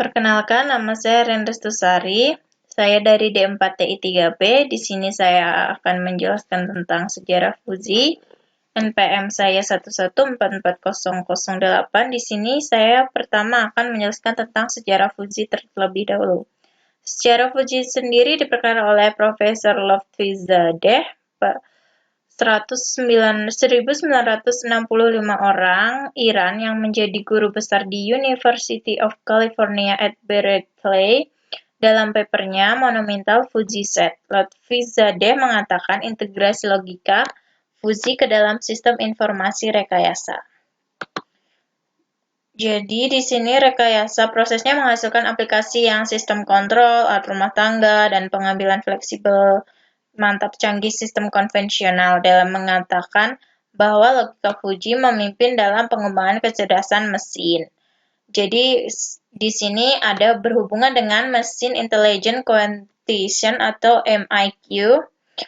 Perkenalkan, nama saya Rendestusari. Saya dari D4TI3B. Di sini saya akan menjelaskan tentang sejarah Fuji. NPM saya 1144008. Di sini saya pertama akan menjelaskan tentang sejarah Fuji terlebih dahulu. Sejarah Fuji sendiri diperkenalkan oleh Profesor Lotfizadeh. 1965 orang Iran yang menjadi guru besar di University of California at Berkeley. Dalam papernya Monumental Fuji Set, Lotfizadeh mengatakan integrasi logika Fuji ke dalam sistem informasi rekayasa. Jadi di sini rekayasa prosesnya menghasilkan aplikasi yang sistem kontrol, alat rumah tangga, dan pengambilan fleksibel mantap canggih sistem konvensional dalam mengatakan bahwa logika Fuji memimpin dalam pengembangan kecerdasan mesin. Jadi di sini ada berhubungan dengan Machine Intelligent Quantition atau MIQ.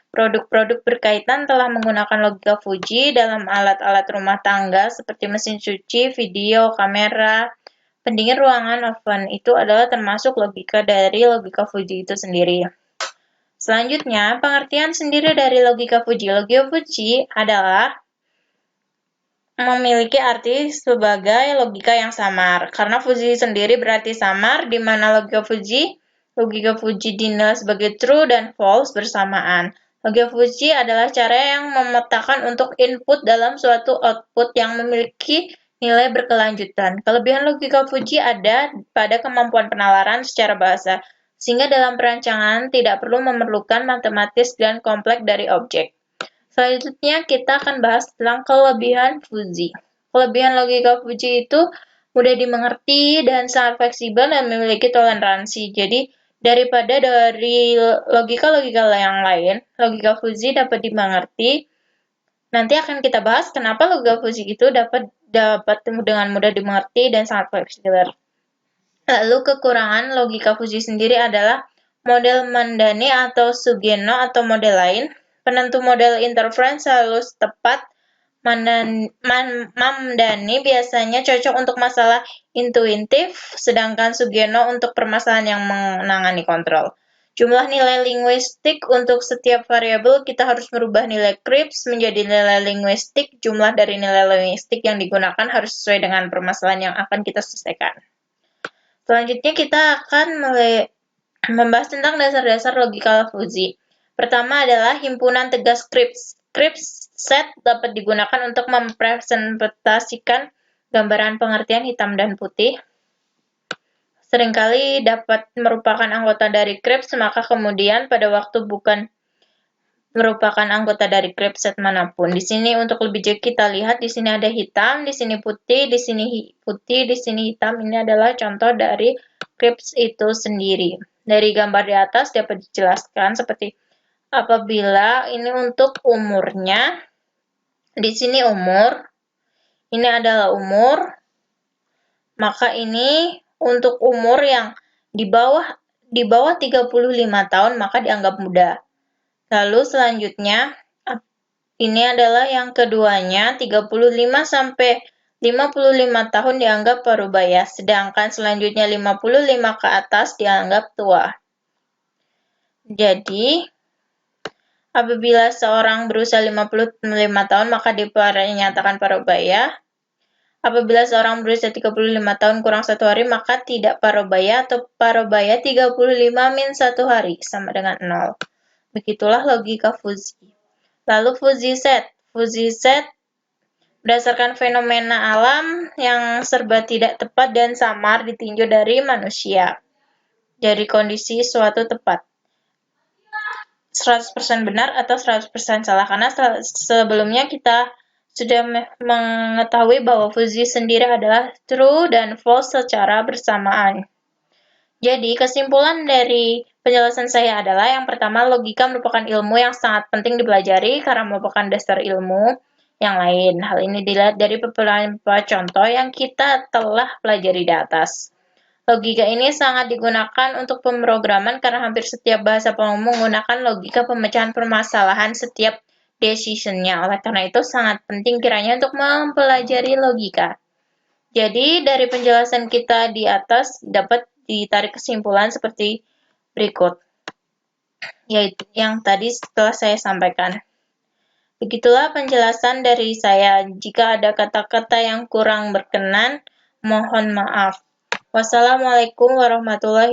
Produk-produk berkaitan telah menggunakan logika Fuji dalam alat-alat rumah tangga seperti mesin cuci, video, kamera, pendingin ruangan, oven. Itu adalah termasuk logika dari logika Fuji itu sendiri. Selanjutnya, pengertian sendiri dari logika Fuji. Logika Fuji adalah memiliki arti sebagai logika yang samar. Karena Fuji sendiri berarti samar, di mana logika Fuji dinilai sebagai true dan false bersamaan. Logika Fuji adalah cara yang memetakan untuk input dalam suatu output yang memiliki nilai berkelanjutan. Kelebihan logika Fuji ada pada kemampuan penalaran secara bahasa, sehingga dalam perancangan tidak perlu memerlukan matematis dan kompleks dari objek. Selanjutnya kita akan bahas tentang kelebihan Fuji. Kelebihan logika Fuji itu mudah dimengerti dan sangat fleksibel dan memiliki toleransi. Jadi daripada dari logika-logika yang lain, logika Fuji dapat dimengerti. Nanti akan kita bahas kenapa logika Fuji itu dapat dengan mudah dimengerti dan sangat fleksibel. Lalu kekurangan logika Fuji sendiri adalah model Mamdani atau Sugeno atau model lain. Penentu model interference harus tepat. Mamdani biasanya cocok untuk masalah intuitif, sedangkan Sugeno untuk permasalahan yang menangani kontrol. Jumlah nilai linguistik untuk setiap variabel kita harus merubah nilai Cripps menjadi nilai linguistik. Jumlah dari nilai linguistik yang digunakan harus sesuai dengan permasalahan yang akan kita selesaikan. Selanjutnya kita akan membahas tentang dasar-dasar logika Fuji. Pertama adalah himpunan tegas Cripps. Cripps set dapat digunakan untuk mempresentasikan gambaran pengertian hitam dan putih. Seringkali dapat merupakan anggota dari Cripps, maka kemudian pada waktu bukan merupakan anggota dari Cripps set manapun. Di sini untuk lebih jauh kita lihat di sini ada hitam, di sini putih, di sini putih, di sini hitam. Ini adalah contoh dari Cripps itu sendiri. Dari gambar di atas dapat dijelaskan seperti apabila ini untuk umurnya, di sini umur, ini adalah umur, maka ini untuk umur yang di bawah 35 tahun maka dianggap muda. Lalu selanjutnya, ini adalah yang keduanya, 35 sampai 55 tahun dianggap parubaya, sedangkan selanjutnya 55 ke atas dianggap tua. Jadi, apabila seorang berusia 55 tahun maka dinyatakan parubaya. Apabila seorang berusia 35 tahun kurang 1 hari maka tidak parubaya atau parubaya 35 min 1 hari sama dengan 0. Begitulah logika Fuji. Lalu Fuji set. Fuji set berdasarkan fenomena alam yang serba tidak tepat dan samar ditinjau dari manusia. Dari kondisi suatu tepat. 100% benar atau 100% salah. Karena sebelumnya kita sudah mengetahui bahwa Fuji sendiri adalah true dan false secara bersamaan. Jadi, kesimpulan dari penjelasan saya adalah yang pertama, logika merupakan ilmu yang sangat penting dipelajari karena merupakan dasar ilmu yang lain. Hal ini dilihat dari beberapa contoh yang kita telah pelajari di atas. Logika ini sangat digunakan untuk pemrograman karena hampir setiap bahasa pemrograman menggunakan logika pemecahan permasalahan setiap decision-nya. Oleh karena itu, sangat penting kiranya untuk mempelajari logika. Jadi, dari penjelasan kita di atas dapat ditarik kesimpulan seperti berikut, yaitu yang tadi telah saya sampaikan. Begitulah penjelasan dari saya. Jika ada kata-kata yang kurang berkenan, mohon maaf. Wassalamualaikum warahmatullahi